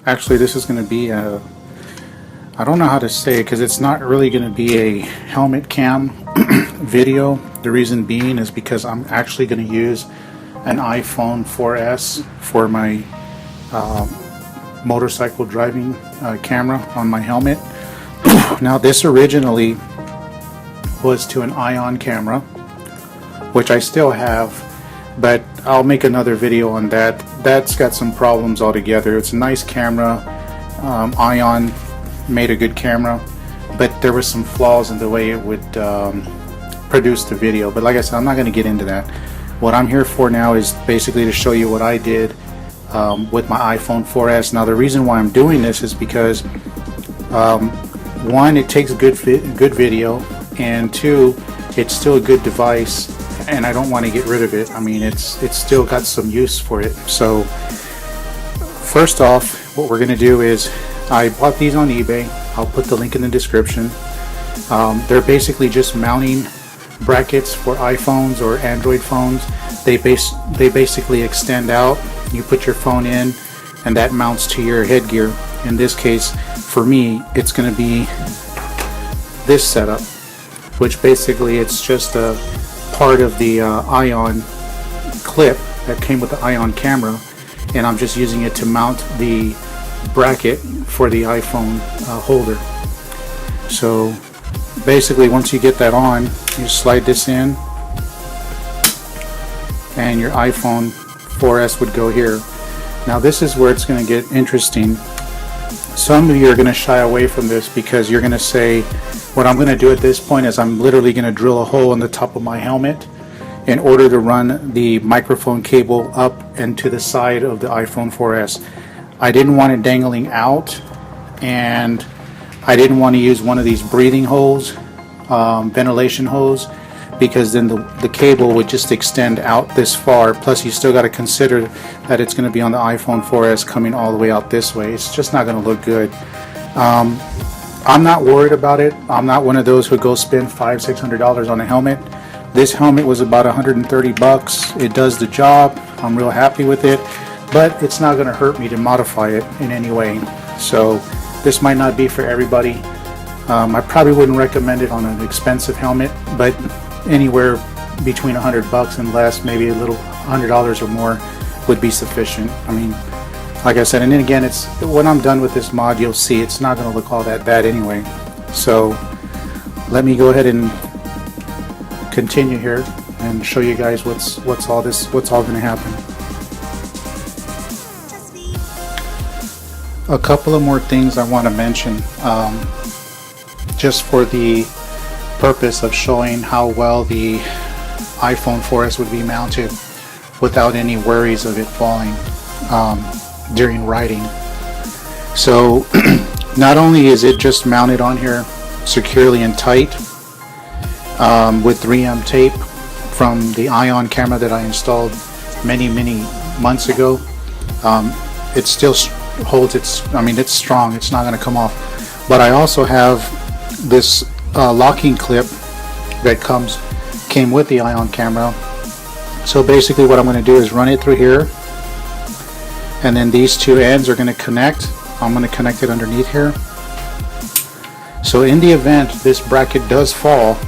Actually, this is going to be a, I don't know how to say it because it's not really going to be a helmet cam video. The reason being is because I'm actually going to use an iPhone 4S for my motorcycle driving camera on my helmet. Now this originally was to an ion camera, which I still have, but I'll make another video on that. That's got some problems altogether. It's a nice camera. Ion made a good camera, but there were some flaws in the way it would produce the video. But like I said, I'm not going to get into that. What I'm here for now is basically to show you what I did with my iPhone 4S. Now the reason why I'm doing this is because one, it takes good video, and two, it's still a good device, and I don't want to get rid of it. I mean, it's still got some use for it. So first off, what we're going to do is, I bought these on eBay. I'll put the link in the description. They're basically just mounting brackets for iPhones or Android phones. They basically extend out. You put your phone in, and that mounts to your headgear. In this case, for me, it's going to be this setup, which basically it's just a part of the ion clip that came with the ion camera, and I'm just using it to mount the bracket for the iPhone holder. So basically, once you get that on, you slide this in, and your iPhone 4S would go here. Now this is where it's going to get interesting. Some of you are going to shy away from this because you're going to say, what I'm going to do at this point is I'm literally going to drill a hole in the top of my helmet in order to run the microphone cable up and to the side of the iPhone 4S. I didn't want it dangling out, and I didn't want to use one of these breathing holes, ventilation holes, because then the cable would just extend out this far. Plus you still got to consider that it's going to be on the iPhone 4S coming all the way out this way. It's just not going to look good. I'm not worried about it. I'm not one of those who go spend $500-600 on a helmet. This helmet was about 130 bucks. It does the job. I'm real happy with it, but it's not going to hurt me to modify it in any way. So this might not be for everybody. I probably wouldn't recommend it on an expensive helmet, but anywhere between 100 bucks and less, maybe a little $100 or more would be sufficient. I mean, like I said, and then again, it's when I'm done with this mod, you'll see it's not going to look all that bad anyway. So let me go ahead and continue here and show you guys what's all going to happen. A couple of more things I want to mention, just for the purpose of showing how well the iPhone 4S would be mounted without any worries of it falling during riding. So not only is it just mounted on here securely and tight with 3M tape from the ion camera that I installed many months ago, it still holds its, I mean, it's strong, it's not going to come off. But I also have this locking clip that came with the ion camera. So basically what I'm going to do is run it through here, and then these two ends are going to connect. I'm going to connect it underneath here. So in the event this bracket does fall,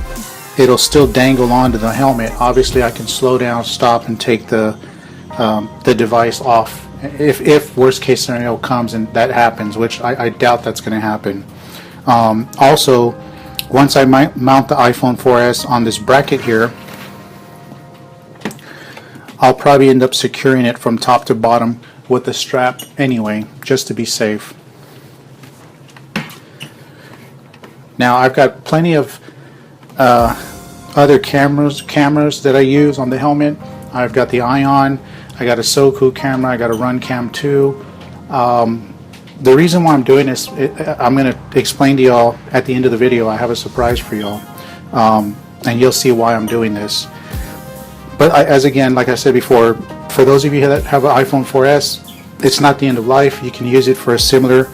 it'll still dangle onto the helmet. Obviously I can slow down, stop, and take the device off if worst case scenario comes and that happens, which I doubt that's going to happen. Also, once I mount the iPhone 4S on this bracket here, I'll probably end up securing it from top to bottom with the strap anyway, just to be safe. Now I've got plenty of other cameras that I use on the helmet. I've got the Ion, I got a Soku camera, I got a Run Cam 2. The reason why I'm doing this, I'm going to explain to y'all at the end of the video. I have a surprise for y'all, and you'll see why I'm doing this. But as again, like I said before, for those of you that have an iPhone 4S, it's not the end of life. You can use it for a similar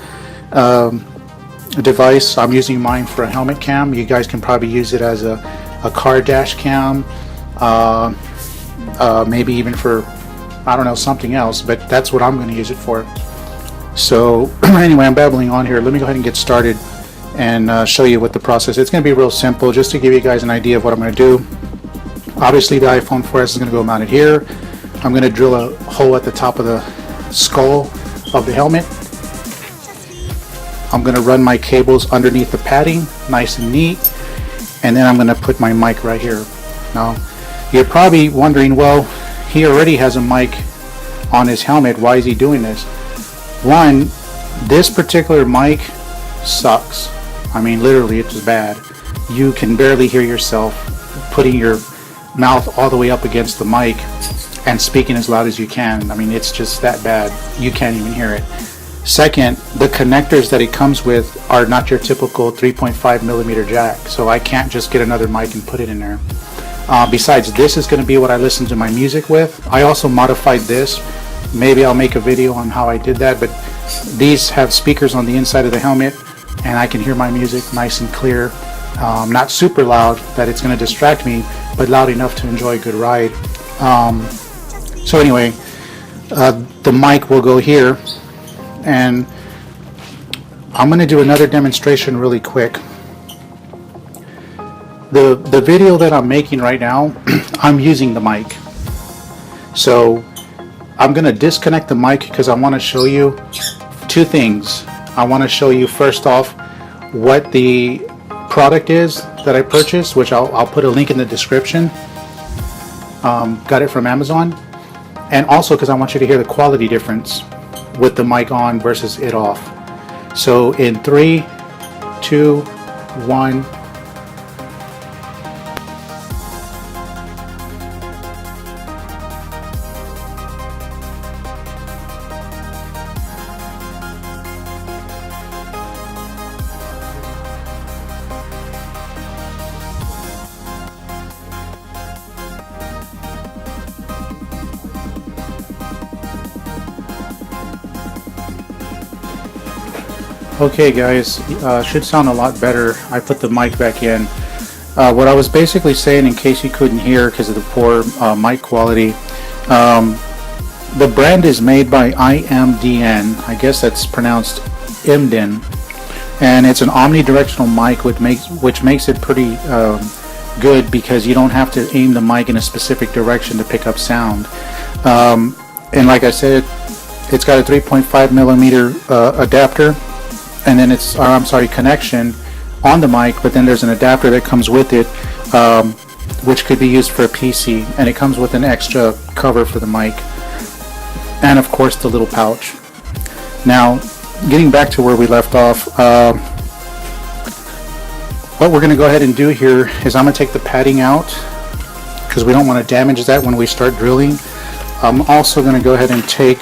device. I'm using mine for a helmet cam. You guys can probably use it as a car dash cam, maybe even for, I don't know, something else, but that's what I'm going to use it for. So anyway, I'm babbling on here. Let me go ahead and get started and show you what the process is. It's going to be real simple, just to give you guys an idea of what I'm going to do. Obviously, the iPhone 4S is going to go mounted here. I'm going to drill a hole at the top of the skull of the helmet. I'm going to run my cables underneath the padding, nice and neat, and then I'm going to put my mic right here. Now, you're probably wondering, well, he already has a mic on his helmet. Why is he doing this? One, this particular mic sucks. I mean, literally, it's bad. You can barely hear yourself putting your mouth all the way up against the mic and speaking as loud as you can. I mean, it's just that bad. You can't even hear it. Second, the connectors that it comes with are not your typical 3.5 millimeter jack, so I can't just get another mic and put it in there. Besides, this is going to be what I listen to my music with. I also modified this. Maybe I'll make a video on how I did that, but these have speakers on the inside of the helmet, and I can hear my music nice and clear. Not super loud that it's going to distract me, but loud enough to enjoy a good ride. So anyway, the mic will go here, and I'm going to do another demonstration really quick. The video that I'm making right now, I'm using the mic. So I'm going to disconnect the mic because I want to show you two things. I want to show you first off what the product is that I purchased, which I'll put a link in the description. Got it from Amazon. And also because I want you to hear the quality difference with the mic on versus it off. So in 3, 2, 1. Okay guys, should sound a lot better. I put the mic back in. What I was basically saying, in case you couldn't hear because of the poor mic quality, the brand is made by IMDN. I guess that's pronounced IMDN, and it's an omnidirectional mic, which makes it pretty good because you don't have to aim the mic in a specific direction to pick up sound. And like I said, it's got a 3.5 millimeter adapter. And then it's, connection on the mic, but then there's an adapter that comes with it, which could be used for a PC, and it comes with an extra cover for the mic, and of course the little pouch. Now, getting back to where we left off, what we're going to go ahead and do here is I'm going to take the padding out, because we don't want to damage that when we start drilling. I'm also going to go ahead and take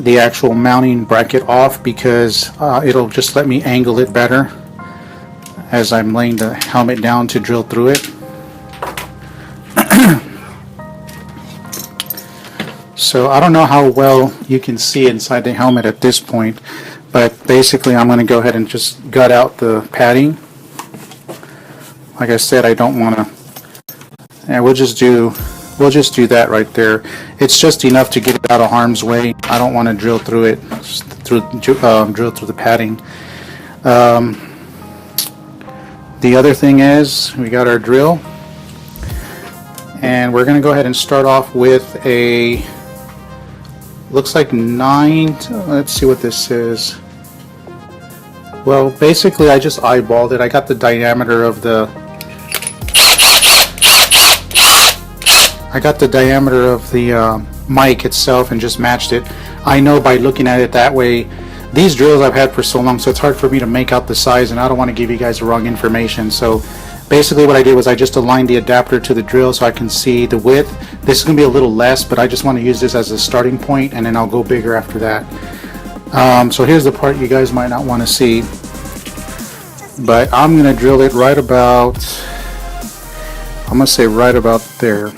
the actual mounting bracket off, because it'll just let me angle it better as I'm laying the helmet down to drill through it. So I don't know how well you can see inside the helmet at this point, but basically I'm going to go ahead and just gut out the padding. Like I said, I don't want to, and we'll just do that right there. It's just enough to get it out of harm's way. I don't want to drill through it, drill through the padding. The other thing is, we got our drill, and we're going to go ahead and start off with a, looks like 9, let's see what this is. Well, basically I just eyeballed it. I got the diameter of the mic itself and just matched it. I know by looking at it that way. These drills I've had for so long, so it's hard for me to make out the size, and I don't want to give you guys the wrong information. So basically what I did was I just aligned the adapter to the drill so I can see the width. This is going to be a little less, but I just want to use this as a starting point, and then I'll go bigger after that. So here's the part you guys might not want to see, but I'm going to drill it right about, I'm going to say right about there.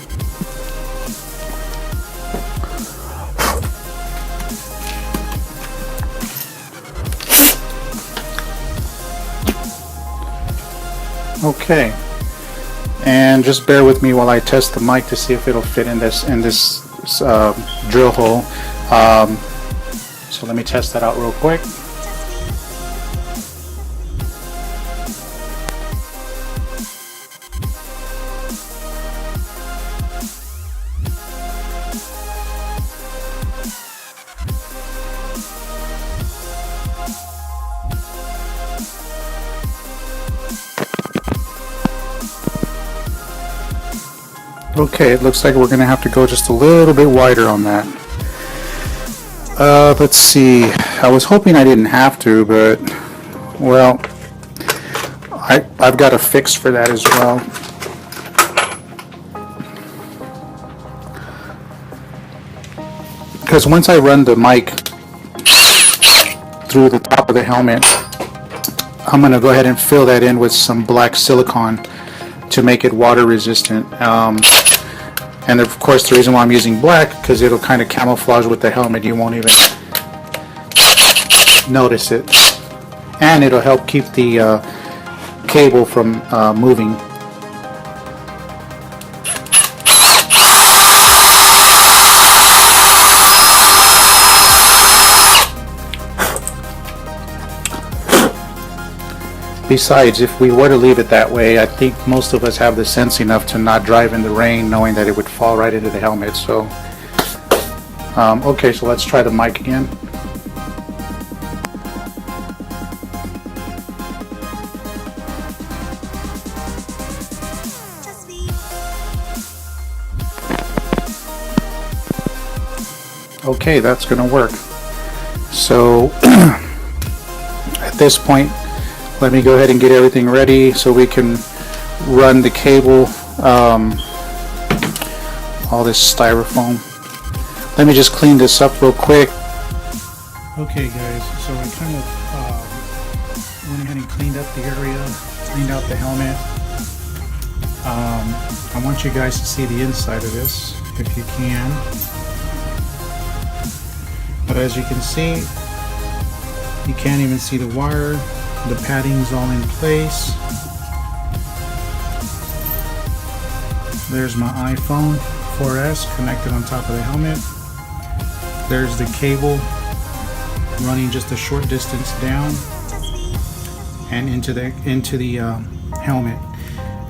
Okay, and just bear with me while I test the mic to see if it'll fit in this drill hole. So let me test that out real quick. Okay, it looks like we're going to have to go just a little bit wider on that. Let's see. I was hoping I didn't have to, but, well, I've got a fix for that as well. Because once I run the mic through the top of the helmet, I'm going to go ahead and fill that in with some black silicone to make it water resistant. And of course the reason why I'm using black, because it'll kind of camouflage with the helmet. You won't even notice it, and it'll help keep the cable from moving. Besides, if we were to leave it that way, I think most of us have the sense enough to not drive in the rain knowing that it would fall right into the helmet. So, okay, so let's try the mic again. Okay, that's going to work. So, at this point, let me go ahead and get everything ready so we can run the cable, all this styrofoam. Let me just clean this up real quick. Okay guys, so I kind of went ahead and cleaned up the area, cleaned out the helmet. I want you guys to see the inside of this, if you can. But as you can see, you can't even see the wire. The padding's all in place. There's my iPhone 4S connected on top of the helmet. There's the cable running just a short distance down and into the helmet.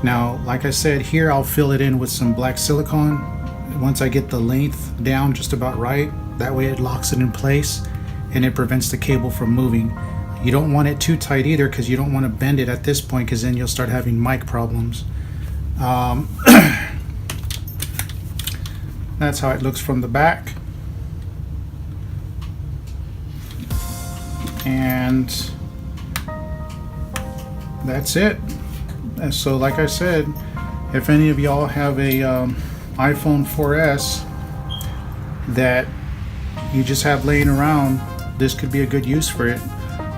Now, like I said, here I'll fill it in with some black silicone. Once I get the length down just about right, that way it locks it in place and it prevents the cable from moving. You don't want it too tight either, because you don't want to bend it at this point, because then you'll start having mic problems. That's how it looks from the back. And that's it. And so like I said, if any of y'all have a iPhone 4S that you just have laying around, this could be a good use for it.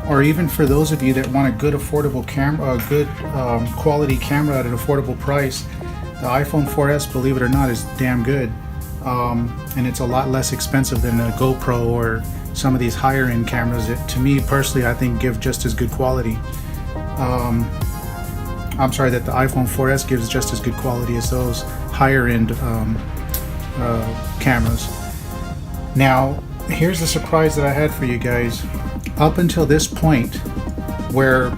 Or even for those of you that want a good affordable camera, a good quality camera at an affordable price, the iPhone 4S, believe it or not, is damn good. And it's a lot less expensive than a GoPro or some of these higher end cameras that, to me personally, I think give just as good quality. I'm sorry, that the iPhone 4S gives just as good quality as those higher end cameras. Now, here's the surprise that I had for you guys. Up until this point, where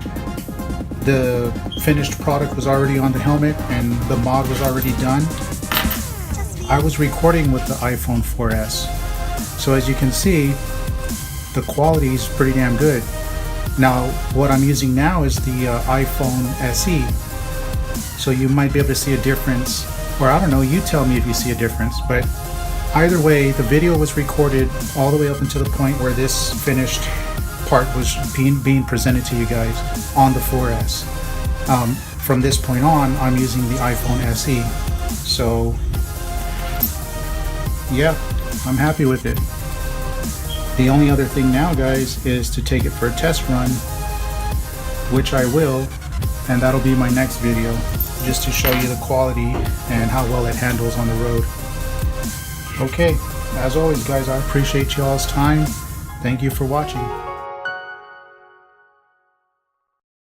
the finished product was already on the helmet and the mod was already done, I was recording with the iPhone 4S. So as you can see, the quality is pretty damn good. Now, what I'm using now is the iPhone SE. So you might be able to see a difference, or I don't know, you tell me if you see a difference, but either way, the video was recorded all the way up until the point where this finished part was being presented to you guys on the 4S. From this point on, I'm using the iPhone SE. So yeah, I'm happy with it. The only other thing now, guys, is to take it for a test run, which I will, and that'll be my next video, just to show you the quality and how well it handles on the road. Okay, as always guys, I appreciate y'all's time. Thank you for watching.